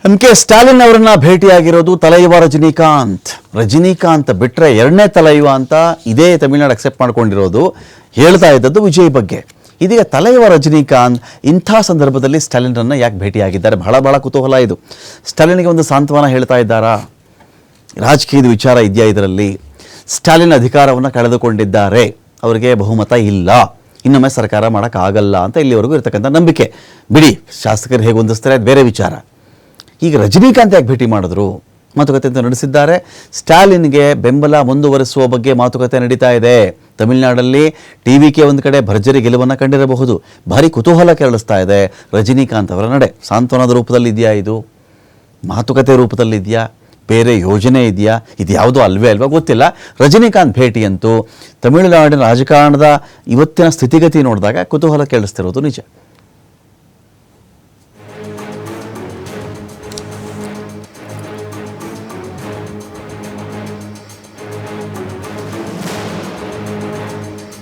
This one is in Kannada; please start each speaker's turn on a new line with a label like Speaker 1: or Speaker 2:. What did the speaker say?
Speaker 1: MK ಸ್ಟಾಲಿನ್ ಅವರನ್ನ ಭೇಟಿಯಾಗಿರೋದು ತಲೈವ ರಜನಿಕಾಂತ್ ಬಿಟ್ಟರೆ ಎರಡನೇ ತಲೈವ ಅಂತ ಇದೇ ತಮಿಳುನಾಡು ಅಕ್ಸೆಪ್ಟ್ ಮಾಡ್ಕೊಂಡಿರೋದು. ಹೇಳ್ತಾ ಇದ್ದದ್ದು ವಿಜಯ್ ಬಗ್ಗೆ. ಇದೀಗ ತಲೈವ ರಜನಿಕಾಂತ್ ಇಂಥ ಸಂದರ್ಭದಲ್ಲಿ ಸ್ಟಾಲಿನ್ರನ್ನ ಯಾಕೆ ಭೇಟಿಯಾಗಿದ್ದಾರೆ? ಬಹಳ ಕುತೂಹಲ ಇದು. ಸ್ಟಾಲಿನ್ಗೆ ಒಂದು ಸಾಂತ್ವನ ಹೇಳ್ತಾ ಇದ್ದಾರಾ? ರಾಜಕೀಯದ ವಿಚಾರ ಇದೆಯಾ ಇದರಲ್ಲಿ? ಸ್ಟಾಲಿನ್ ಅಧಿಕಾರವನ್ನು ಕಳೆದುಕೊಂಡಿದ್ದಾರೆ, ಅವರಿಗೆ ಬಹುಮತ ಇಲ್ಲ, ಇನ್ನೊಮ್ಮೆ ಸರ್ಕಾರ ಮಾಡೋಕ್ಕಾಗಲ್ಲ ಅಂತ ಇಲ್ಲಿವರೆಗೂ ಇರತಕ್ಕಂಥ ನಂಬಿಕೆ. ಬಿಡಿ, ಶಾಸಕರು ಹೇಗೆ ಹೊಂದಿಸ್ತಾರೆ ಅದು ಬೇರೆ ವಿಚಾರ. ಈಗ ರಜನಿಕಾಂತ್ ಯಾಕೆ ಭೇಟಿ ಮಾಡಿದ್ರು? ಮಾತುಕತೆ ಅಂತ ನಡೆಸಿದ್ದಾರೆ. ಸ್ಟಾಲಿನ್ಗೆ ಬೆಂಬಲ ಮುಂದುವರಿಸುವ ಬಗ್ಗೆ ಮಾತುಕತೆ ನಡೀತಾ ಇದೆ. ತಮಿಳುನಾಡಲ್ಲಿ TVK ಒಂದು ಕಡೆ ಭರ್ಜರಿ ಗೆಲುವನ್ನು ಕಂಡಿರಬಹುದು. ಭಾರಿ ಕುತೂಹಲ ಕೆರಳಿಸ್ತಾ ಇದೆ ರಜನಿಕಾಂತ್ ಅವರ ನಡೆ. ಸಾಂತ್ವನದ ರೂಪದಲ್ಲಿ ಇದೆಯಾ ಇದು? ಮಾತುಕತೆ ರೂಪದಲ್ಲಿ ಇದೆಯಾ? ಬೇರೆ ಯೋಜನೆ ಇದೆಯಾ? ಇದು ಯಾವುದೋ ಅಲ್ವಾ ಗೊತ್ತಿಲ್ಲ. ರಜನಿಕಾಂತ್ ಭೇಟಿಯಂತೂ ತಮಿಳುನಾಡಿನ ರಾಜಕಾರಣದ ಇವತ್ತಿನ ಸ್ಥಿತಿಗತಿ ನೋಡಿದಾಗ ಕುತೂಹಲ ಕೇಳಿಸ್ತಿರೋದು ನಿಜ.